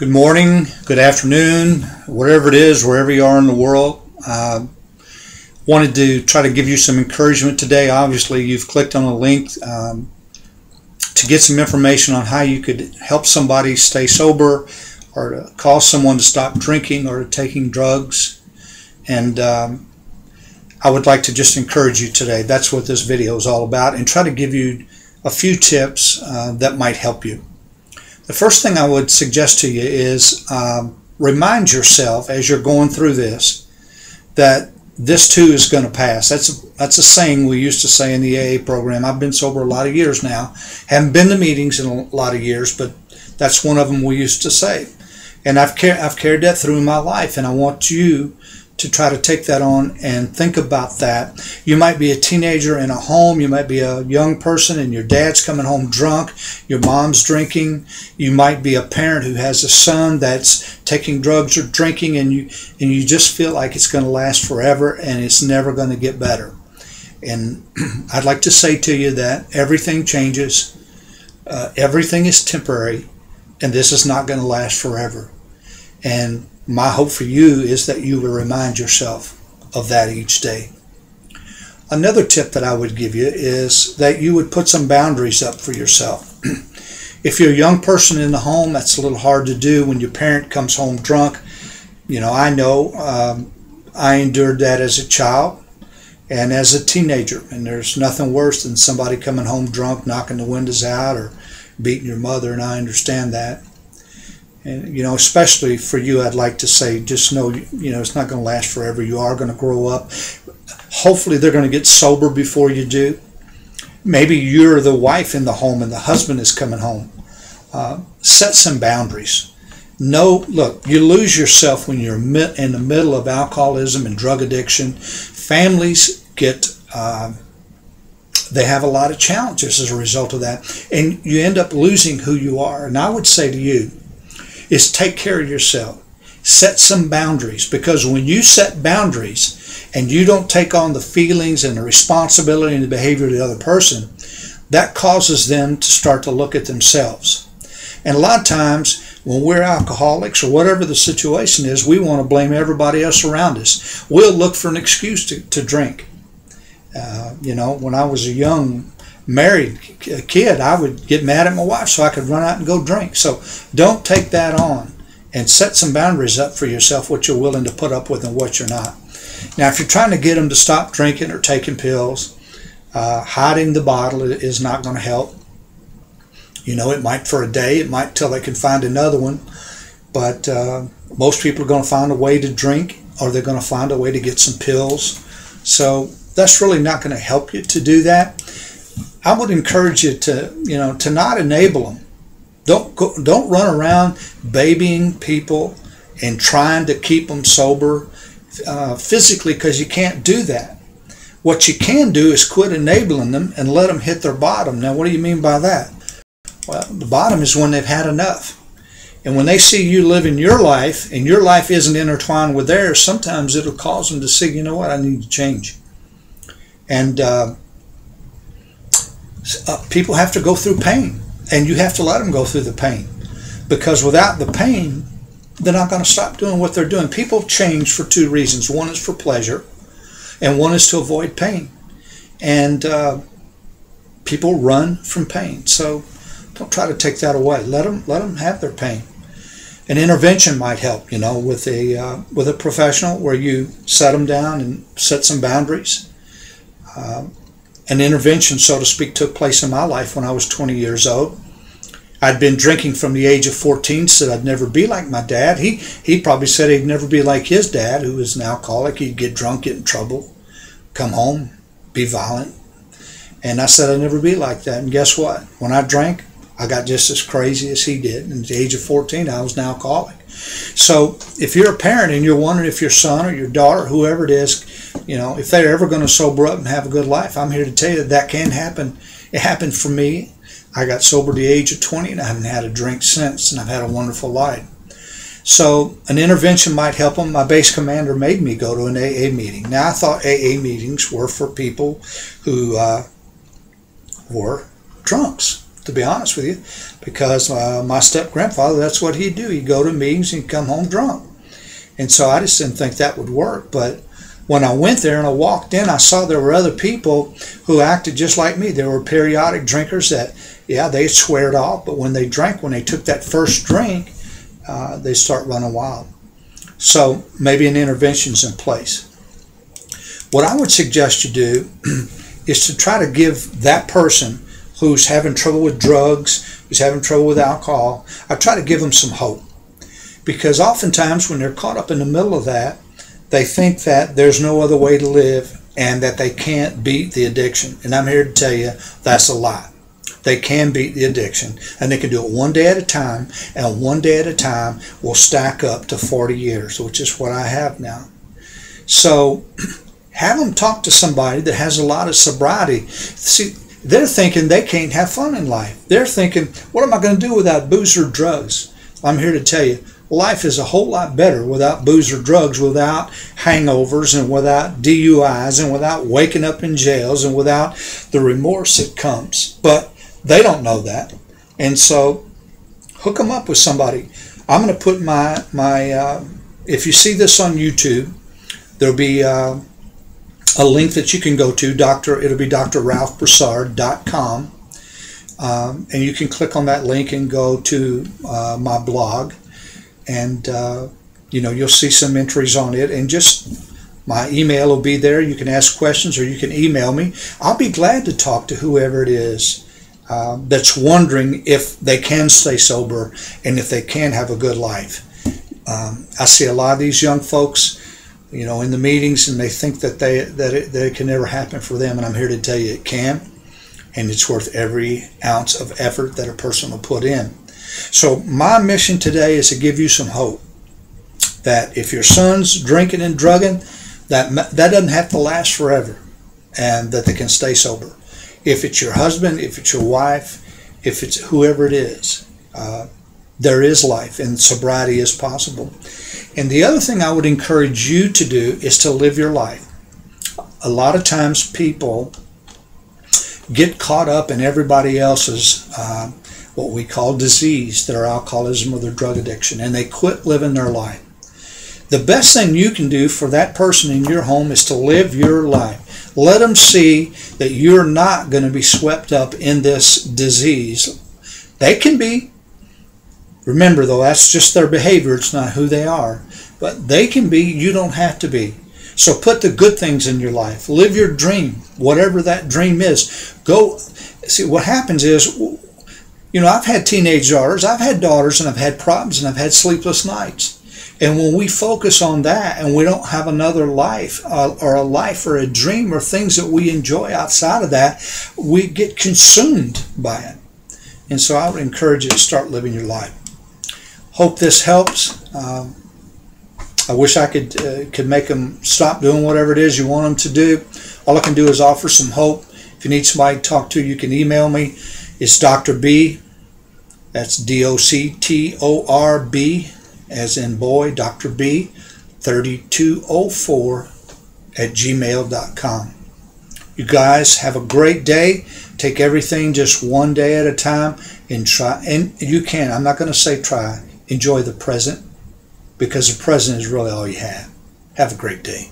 Good morning, good afternoon, whatever it is, wherever you are in the world. Wanted to try to give you some encouragement today. Obviously, you've clicked on a link to get some information on how you could help somebody stay sober, or to cause someone to stop drinking or taking drugs. And I would like to just encourage you today. That's what this video is all about, and try to give you a few tips that might help you. The first thing I would suggest to you is remind yourself as you're going through this that this too is going to pass. That's a saying we used to say in the AA program. I've been sober a lot of years now. Haven't been to meetings in a lot of years, but that's one of them we used to say. And I've carried that through my life, and I want you to try to take that on and think about that. You might be a teenager in a home. You might be a young person and your dad's coming home drunk. Your mom's drinking. You might be a parent who has a son that's taking drugs or drinking, and you just feel like it's going to last forever and it's never going to get better. And I'd like to say to you that everything changes. Everything is temporary, and this is not going to last forever. And my hope for you is that you will remind yourself of that each day. Another tip that I would give you is that you would put some boundaries up for yourself. If you're a young person in the home, that's a little hard to do when your parent comes home drunk. You know, I endured that as a child and as a teenager, and there's nothing worse than somebody coming home drunk, knocking the windows out, or beating your mother, and I understand that. And, you know, especially for you, I'd like to say, just know, you know, it's not going to last forever. You are going to grow up. Hopefully they're going to get sober before you do. Maybe you're the wife in the home and the husband is coming home. Set some boundaries. Look, you lose yourself when you're in the middle of alcoholism and drug addiction. Families they have a lot of challenges as a result of that. And you end up losing who you are. And I would say to you, is take care of yourself. Set some boundaries, because when you set boundaries and you don't take on the feelings and the responsibility and the behavior of the other person, that causes them to start to look at themselves. And a lot of times when we're alcoholics or whatever the situation is, we want to blame everybody else around us. We'll look for an excuse to drink. You know, when I was a young married kid, I would get mad at my wife so I could run out and go drink. So don't take that on, and set some boundaries up for yourself, what you're willing to put up with and what you're not. Now, if you're trying to get them to stop drinking or taking pills, hiding the bottle is not going to help. You know, it might for a day, it might till they can find another one, but most people are going to find a way to drink, or they're going to find a way to get some pills. So that's really not going to help you to do that. I would encourage you to not enable them. Don't run around babying people and trying to keep them sober physically, because you can't do that. What you can do is quit enabling them and let them hit their bottom. Now, what do you mean by that? Well, the bottom is when they've had enough. And when they see you living your life and your life isn't intertwined with theirs, sometimes it'll cause them to say, you know what, I need to change. And people have to go through pain, and you have to let them go through the pain, because without the pain, they're not going to stop doing what they're doing. People change for two reasons. One is for pleasure, and one is to avoid pain. And people run from pain. So don't try to take that away. Let them have their pain. An intervention might help, you know, with a professional, where you set them down and set some boundaries. An intervention, so to speak, took place in my life when I was 20 years old. I'd been drinking from the age of 14, said I'd never be like my dad. He probably said he'd never be like his dad, who was an alcoholic. He'd get drunk, get in trouble, come home, be violent. And I said I'd never be like that. And guess what? When I drank, I got just as crazy as he did. And at the age of 14, I was an alcoholic. So if you're a parent and you're wondering if your son or your daughter, whoever it is, you know, if they're ever going to sober up and have a good life, I'm here to tell you that can happen. It happened for me. I got sober at the age of 20, and I haven't had a drink since, and I've had a wonderful life. So an intervention might help them. My base commander made me go to an AA meeting. Now, I thought AA meetings were for people who were drunks. to be honest with you, because my step-grandfather, that's what he'd do. He'd go to meetings and he'd come home drunk. And so I just didn't think that would work. But when I went there and I walked in, I saw there were other people who acted just like me. There were periodic drinkers that, yeah, they swear it off, but when they drank, when they took that first drink, they start running wild. So maybe an intervention's in place. What I would suggest you do is to try to give that person who's having trouble with drugs, who's having trouble with alcohol, I try to give them some hope. Because oftentimes when they're caught up in the middle of that, they think that there's no other way to live and that they can't beat the addiction. And I'm here to tell you that's a lie. They can beat the addiction, and they can do it one day at a time, and one day at a time will stack up to 40 years, which is what I have now. So have them talk to somebody that has a lot of sobriety. See, they're thinking they can't have fun in life. They're thinking, what am I going to do without booze or drugs? I'm here to tell you, life is a whole lot better without booze or drugs, without hangovers and without DUIs and without waking up in jails and without the remorse that comes. But they don't know that. And so hook them up with somebody. I'm going to put my if you see this on YouTube, there'll be a link that you can go to, it'll be drralphbroussard.com. And you can click on that link and go to my blog. And you'll see some entries on it, and just my email will be there. You can ask questions or you can email me. I'll be glad to talk to whoever it is that's wondering if they can stay sober and if they can have a good life. I see a lot of these young folks, in the meetings, and they think that it can never happen for them, and I'm here to tell you it can, and it's worth every ounce of effort that a person will put in. So my mission today is to give you some hope that if your son's drinking and drugging, that doesn't have to last forever, and that they can stay sober. If it's your husband, if it's your wife, if it's whoever it is, there is life, and sobriety is possible. And the other thing I would encourage you to do is to live your life. A lot of times people get caught up in everybody else's what we call disease, their alcoholism or their drug addiction, and they quit living their life. The best thing you can do for that person in your home is to live your life. Let them see that you're not going to be swept up in this disease. They can be. Remember, though, that's just their behavior. It's not who they are. But they can be. You don't have to be. So put the good things in your life. Live your dream, whatever that dream is. Go. See, what happens is, I've had teenage daughters, I've had daughters, and I've had problems, and I've had sleepless nights. And when we focus on that and we don't have another life or a life or a dream or things that we enjoy outside of that, we get consumed by it. And so I would encourage you to start living your life. Hope this helps. I wish I could make them stop doing whatever it is you want them to do. All I can do is offer some hope. If you need somebody to talk to, you can email me. It's Dr. B. That's DOCTORB, as in boy, Dr. B, 3204@gmail.com. You guys have a great day. Take everything just one day at a time and try. And you can. I'm not going to say try. Enjoy the present, because the present is really all you have. Have a great day.